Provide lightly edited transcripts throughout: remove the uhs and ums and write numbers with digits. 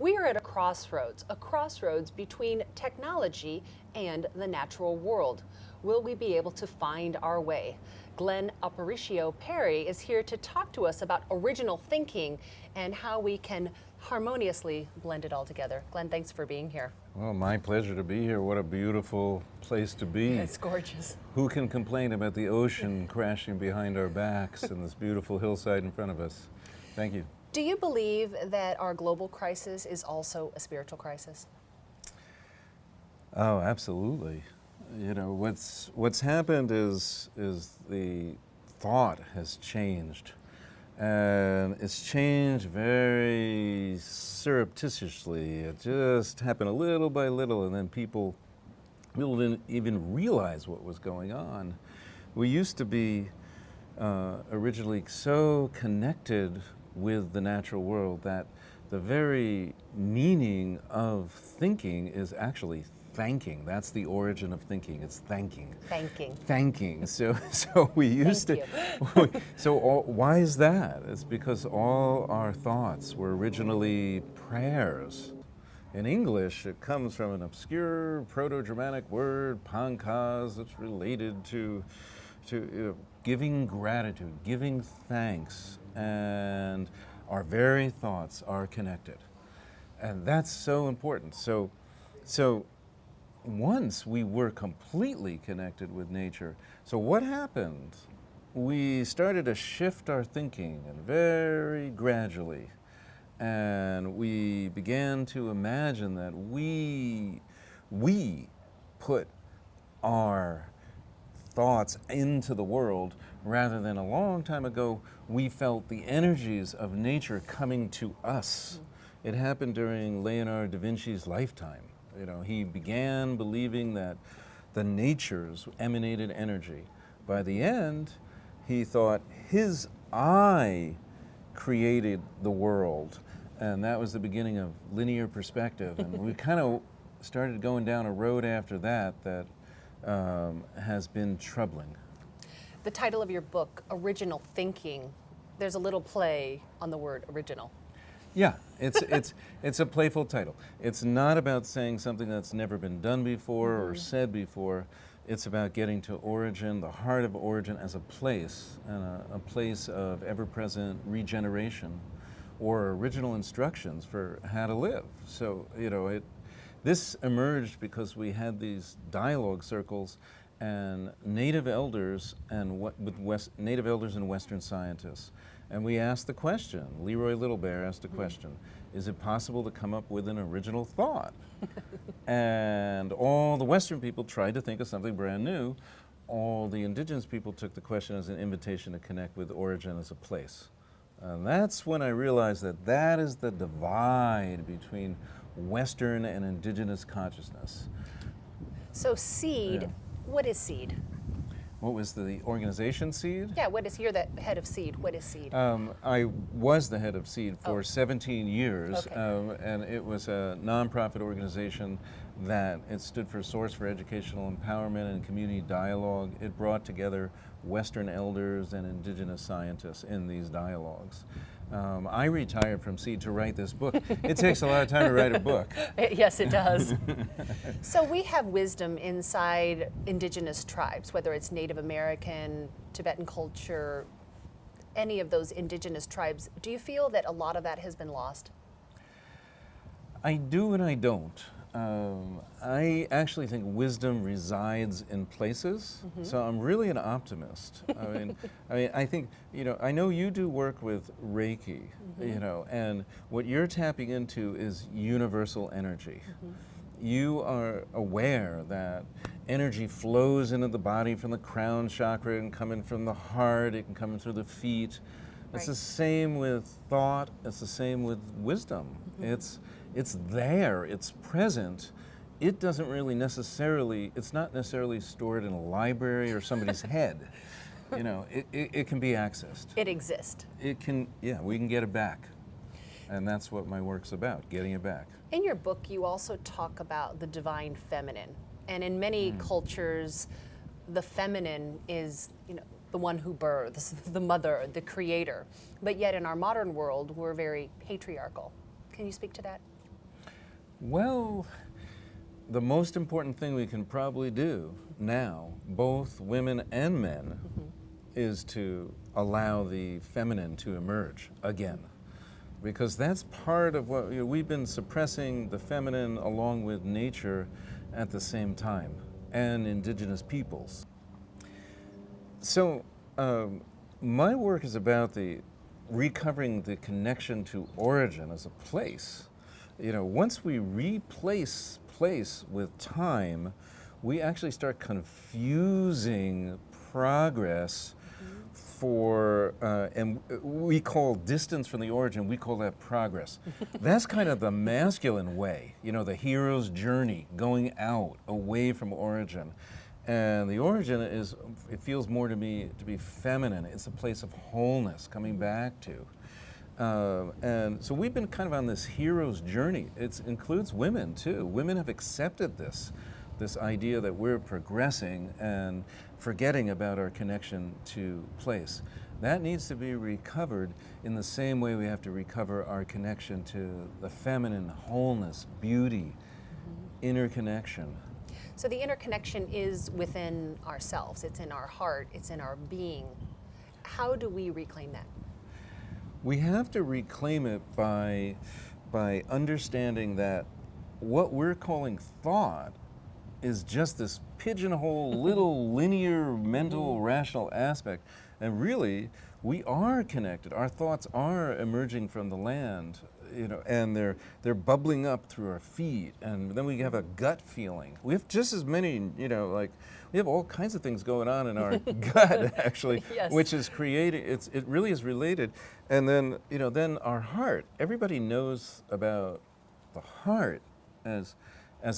We are at a crossroads between technology and the natural world. Will we be able to find our way? Glenn Aparicio Parry is here to talk to us about original thinking and how we can harmoniously blend it all together. Glenn, thanks for being here. Well, my pleasure to be here. What a beautiful place to be. It's gorgeous. Who can complain about the ocean crashing behind our backs and this beautiful hillside in front of us? Thank you. Do you believe that our global crisis is also a spiritual crisis? Oh, absolutely. You know, what's happened is the thought has changed. And it's changed very surreptitiously. It just happened a little by little, and then people didn't even realize what was going on. We used to be originally so connected with the natural world that the very meaning of thinking is actually thanking. That's the origin of thinking. It's thanking. Thanking. So we used to. Why is that? It's because all our thoughts were originally prayers. In English, it comes from an obscure Proto-Germanic word, pankaz, that's related to giving gratitude, giving thanks, and our very thoughts are connected, and that's so important. So once we were completely connected with nature, so what happened? We started to shift our thinking, and very gradually, and we began to imagine that we put our thoughts into the world, rather than a long time ago we felt the energies of nature coming to us. It happened during Leonardo da Vinci's lifetime. You know, he began believing that the natures emanated energy. By the end, he thought his eye created the world, and that was the beginning of linear perspective. And we kind of started going down a road after that has been troubling. The title of your book, Original Thinking, there's a little play on the word original. Yeah, it's a playful title. It's not about saying something that's never been done before or said before. It's about getting to origin, the heart of origin, as a place, and a place of ever-present regeneration or original instructions for how to live. So, you know, this emerged because we had these dialogue circles and native elders and native elders and Western scientists. And we asked the question, Leroy Little Bear asked the question, is it possible to come up with an original thought? And all the Western people tried to think of something brand new. All the indigenous people took the question as an invitation to connect with origin as a place. And that's when I realized that is the divide between Western and indigenous consciousness. So seed, what is seed? What was the organization SEED? Yeah, you're the head of SEED. What is SEED? I was the head of SEED for 17 years, Okay. and it was a nonprofit organization that it stood for Source for Educational Empowerment and Community Dialogue. It brought together Western elders and indigenous scientists in these dialogues. I retired from SEED to write this book. It takes a lot of time to write a book. Yes, it does. So we have wisdom inside indigenous tribes, whether it's Native American, Tibetan culture, any of those indigenous tribes. Do you feel that a lot of that has been lost? I do and I don't. I actually think wisdom resides in places, so I'm really an optimist. I think, you know, I know you do work with Reiki, you know, and what you're tapping into is universal energy. You are aware that energy flows into the body from the crown chakra and coming from the heart, it can come in through the feet. It's the same with thought, it's the same with wisdom. It's there, it's present. It doesn't really necessarily, it's not necessarily stored in a library or somebody's head. You know, it can be accessed. It exists. It can, yeah, we can get it back. And that's what my work's about, getting it back. In your book, you also talk about the divine feminine. And in many cultures, the feminine is, you know, the one who births, the mother, the creator. But yet in our modern world, we're very patriarchal. Can you speak to that? Well, the most important thing we can probably do now, both women and men, is to allow the feminine to emerge again. Because that's part of what we've been suppressing the feminine along with nature at the same time, and indigenous peoples. So my work is about recovering the connection to origin as a place. Once we replace place with time, we actually start confusing progress and we call distance from the origin, we call that progress. That's kind of the masculine way, the hero's journey, going out, away from origin. And the origin it feels more to me to be feminine. It's a place of wholeness, coming back to. And so we've been kind of on this hero's journey. It includes women too. Women have accepted this idea that we're progressing and forgetting about our connection to place. That needs to be recovered in the same way we have to recover our connection to the feminine, wholeness, beauty, interconnection. So the interconnection is within ourselves. It's in our heart. It's in our being. How do we reclaim that? We have to reclaim it by understanding that what we're calling thought is just this pigeonhole little linear mental rational aspect, and really we are connected. Our thoughts are emerging from the land, and they're bubbling up through our feet, and then we have a gut feeling. We have just as many, we have all kinds of things going on in our gut actually, yes. Which is creating. It really is related, and then then our heart. Everybody knows about the heart as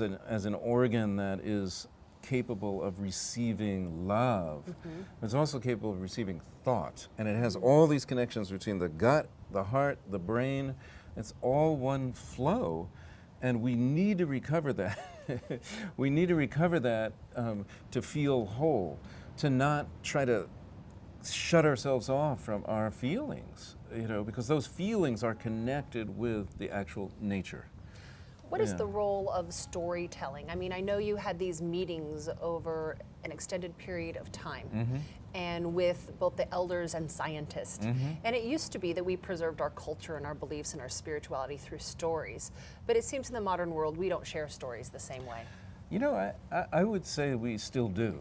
an organ that is capable of receiving love. It's also capable of receiving thought, and it has all these connections between the gut, the heart, the brain. It's all one flow, and we need to recover that. We need to recover that to feel whole, to not try to shut ourselves off from our feelings, because those feelings are connected with the actual nature. What is the role of storytelling? I mean, I know you had these meetings over an extended period of time, and with both the elders and scientists. And it used to be that we preserved our culture and our beliefs and our spirituality through stories. But it seems in the modern world we don't share stories the same way. I would say we still do.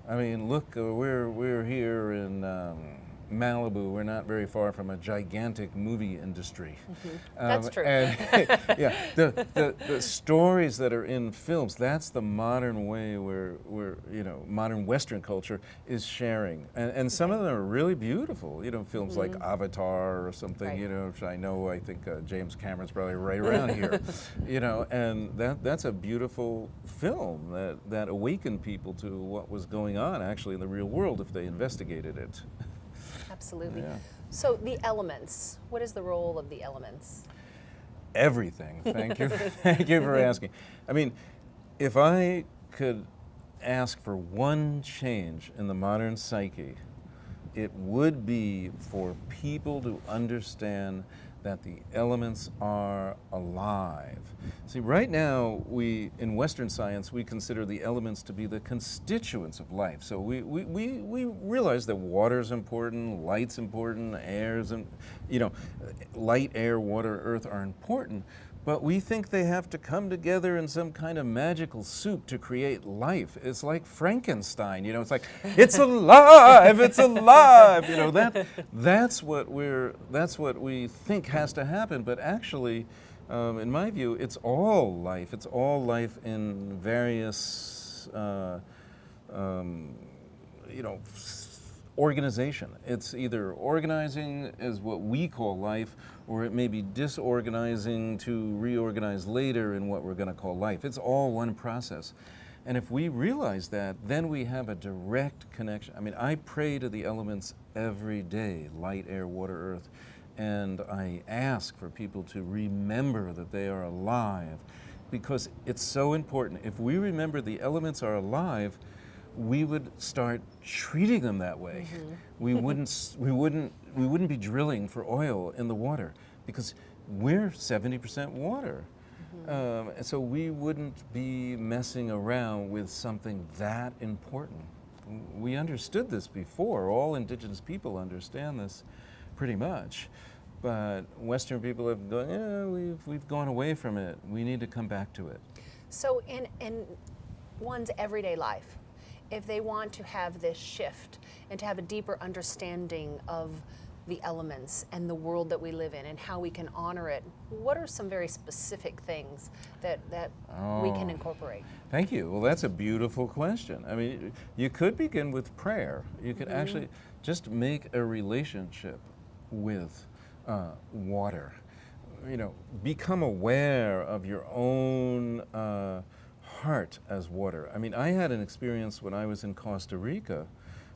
I mean, look, we're here in Malibu. We're not very far from a gigantic movie industry. That's true. And, yeah, the stories that are in films, that's the modern way where modern Western culture is sharing. And some of them are really beautiful, films like Avatar or something, which I think James Cameron's probably right around here, and that's a beautiful film that awakened people to what was going on actually in the real world if they investigated it. Absolutely. Yeah. So the elements, what is the role of the elements? Everything. Thank you. Thank you for asking. I mean, if I could ask for one change in the modern psyche, it would be for people to understand that the elements are alive. See, right now, in Western science, we consider the elements to be the constituents of life. So we realize that water's important, light's important, air's, light, air, water, earth are important, but we think they have to come together in some kind of magical soup to create life. It's like Frankenstein, it's like, it's alive, it's alive, that's what we think has to happen, but actually, in my view, it's all life. It's all life in various, organization. It's either organizing as what we call life, or it may be disorganizing to reorganize later in what we're going to call life. It's all one process. And if we realize that, then we have a direct connection. I mean, I pray to the elements every day, light, air, water, earth, and I ask for people to remember that they are alive, because it's so important. If we remember the elements are alive, we would start treating them that way. We wouldn't be drilling for oil in the water, because we're 70% water. And so we wouldn't be messing around with something that important. We understood this before. All indigenous people understand this pretty much. But Western people have gone, yeah, we've gone away from it. We need to come back to it. So in one's everyday life, if they want to have this shift and to have a deeper understanding of the elements and the world that we live in and how we can honor it, what are some very specific things that we can incorporate? Thank you. Well, that's a beautiful question. I mean, you could begin with prayer. You could actually just make a relationship with water. You know, become aware of your own heart as water. I mean, I had an experience when I was in Costa Rica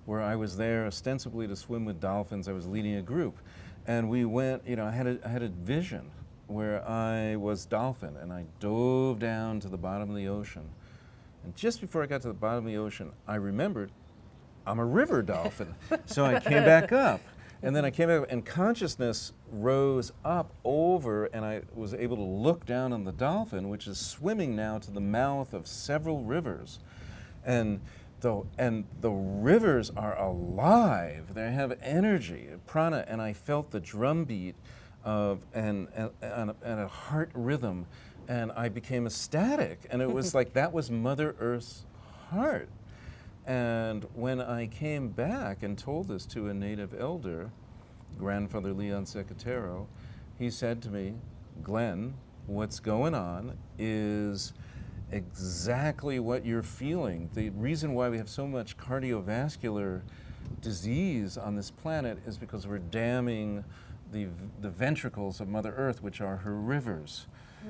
where I was there ostensibly to swim with dolphins. I was leading a group. And we went, you know, I had a vision where I was dolphin and I dove down to the bottom of the ocean. And just before I got to the bottom of the ocean, I remembered I'm a river dolphin. So I came back up. And then I came back and consciousness rose up over and I was able to look down on the dolphin, which is swimming now to the mouth of several rivers. And the rivers are alive. They have energy, prana, and I felt the drumbeat of and a heart rhythm, and I became ecstatic. And it was like that was Mother Earth's heart. And when I came back and told this to a native elder, Grandfather Leon Secatero, he said to me, Glenn, what's going on is exactly what you're feeling. The reason why we have so much cardiovascular disease on this planet is because we're damming the ventricles of Mother Earth, which are her rivers.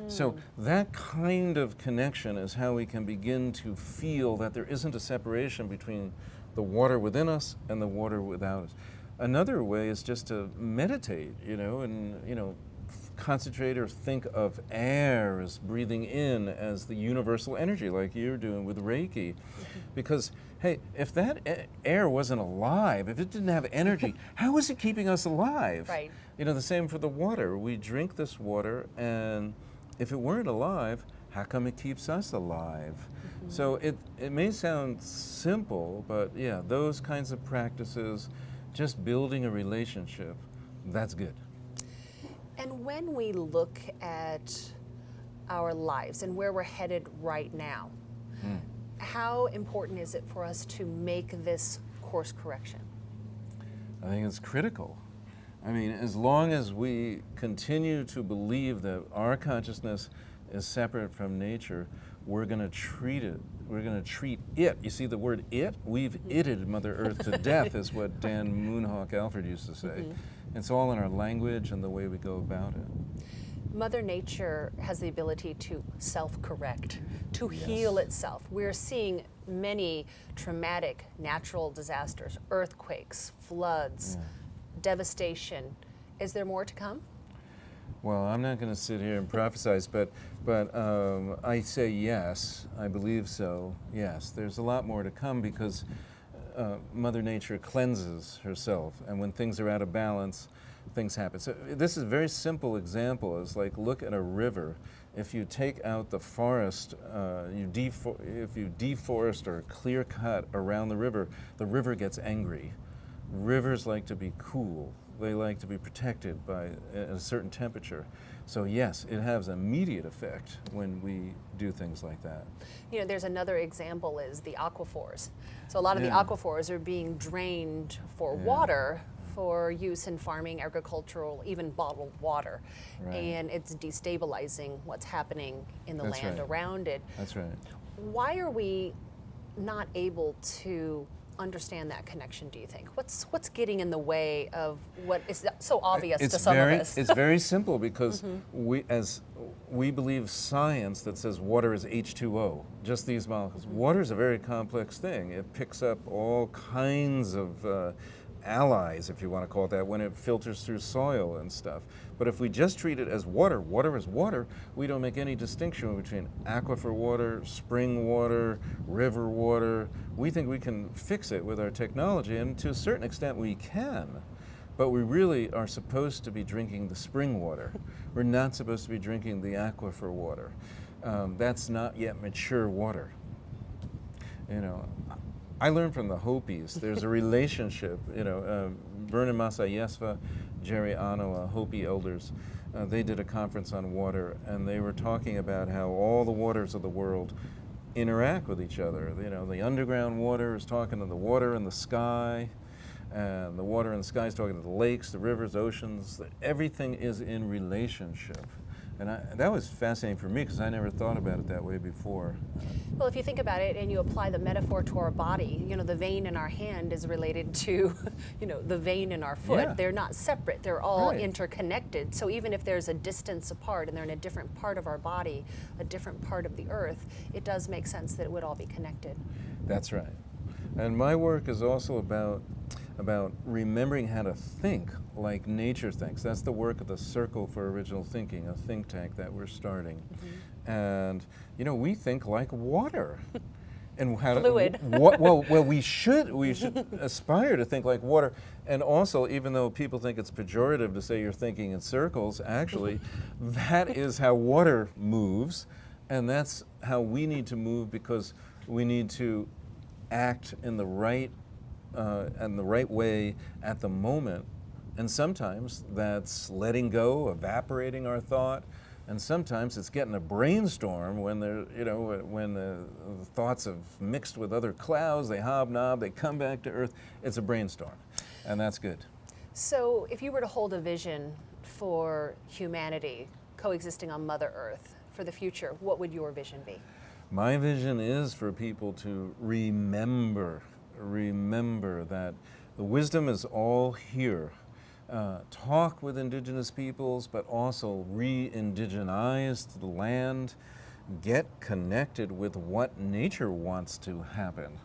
So that kind of connection is how we can begin to feel that there isn't a separation between the water within us and the water without us. Another way is just to meditate, and concentrate or think of air as breathing in as the universal energy like you're doing with Reiki. Because, hey, if that air wasn't alive, if it didn't have energy, how is it keeping us alive? Right. The same for the water. We drink this water, and if it weren't alive, how come it keeps us alive? So it may sound simple, but yeah, those kinds of practices, just building a relationship, that's good. And when we look at our lives and where we're headed right now, how important is it for us to make this course correction? I think it's critical. I mean, as long as we continue to believe that our consciousness is separate from nature, we're going to treat it. We're going to treat it. You see the word it? We've itted Mother Earth to death, is what Dan Moonhawk Alfred used to say. It's all in our language and the way we go about it. Mother Nature has the ability to self-correct, to heal itself. We're seeing many traumatic natural disasters, earthquakes, floods, devastation. Is there more to come? Well, I'm not going to sit here and prophesize, but I say yes. I believe so. Yes, there's a lot more to come because Mother Nature cleanses herself, and when things are out of balance, things happen. So this is a very simple example. It's like, look at a river. If you take out the forest, if you deforest or clear cut around the river gets angry. Rivers like to be cool. They like to be protected by a certain temperature. So yes, it has an immediate effect when we do things like that. There's another example is the aquifers. So a lot of the aquifers are being drained for water, for use in farming, agricultural, even bottled water. Right. And it's destabilizing what's happening in the land around it. That's right. Why are we not able to understand that connection, do you think? What's getting in the way of what is so obvious to some of us? It's very simple because we believe science that says water is H2O, just these molecules. Water is a very complex thing. It picks up all kinds of allies, if you want to call it that, when it filters through soil and stuff. But if we just treat it as water, water is water, we don't make any distinction between aquifer water, spring water, river water. We think we can fix it with our technology, and to a certain extent we can. But we really are supposed to be drinking the spring water. We're not supposed to be drinking the aquifer water. That's not yet mature water. You know, I learned from the Hopis. There's a relationship. Vernon Masayesva, Jerry Ano, Hopi elders, they did a conference on water, and they were talking about how all the waters of the world interact with each other. You know, the underground water is talking to the water in the sky, and the water in the sky is talking to the lakes, the rivers, oceans. Everything is in relationship. And that was fascinating for me because I never thought about it that way before. Well, if you think about it and you apply the metaphor to our body, you know, the vein in our hand is related to, you know, the vein in our foot. Yeah. They're not separate. They're all Right. interconnected. So even if there's a distance apart and they're in a different part of our body, a different part of the earth, it does make sense that it would all be connected. That's right. And my work is also about remembering how to think like nature thinks. That's the work of the Circle for Original Thinking, a think tank that we're starting. Mm-hmm. And you know, we think like water. And how Fluid. well, we should aspire to think like water. And also, even though people think it's pejorative to say you're thinking in circles, actually, that is how water moves, and that's how we need to move, because we need to act in the right way at the moment. And sometimes that's letting go, evaporating our thought, and sometimes it's getting a brainstorm when when the thoughts have mixed with other clouds, they hobnob, they come back to earth. It's a brainstorm, and that's good. So if you were to hold a vision for humanity coexisting on Mother Earth for the future, what would your vision be? My vision is for people to remember that the wisdom is all here. Talk with indigenous peoples, but also re-indigenize the land, get connected with what nature wants to happen,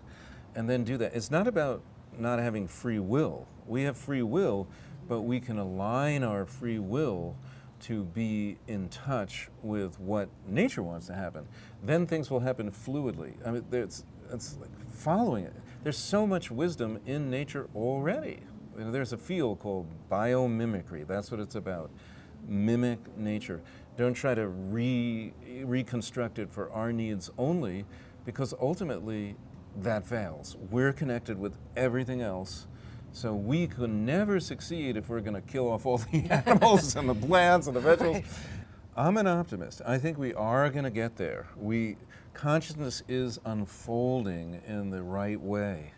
and then do that. It's not about not having free will. We have free will, but we can align our free will to be in touch with what nature wants to happen. Then things will happen fluidly. I mean, it's like following it. There's so much wisdom in nature already. There's a field called biomimicry. That's what it's about. Mimic nature. Don't try to reconstruct it for our needs only, because ultimately that fails. We're connected with everything else, so we could never succeed if we're going to kill off all the animals and the plants and the vegetables. Right. I'm an optimist. I think we are going to get there. Consciousness is unfolding in the right way.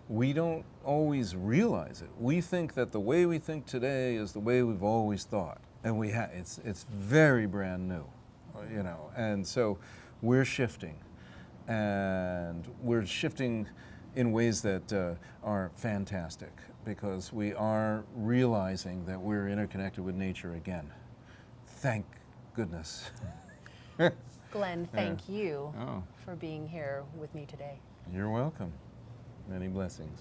We don't always realize it. We think that the way we think today is the way we've always thought, and it's very brand new, you know. And so we're shifting, and we're shifting in ways that are fantastic, because we are realizing that we're interconnected with nature again. Thank goodness. Glenn, thank you for being here with me today. You're welcome. Many blessings.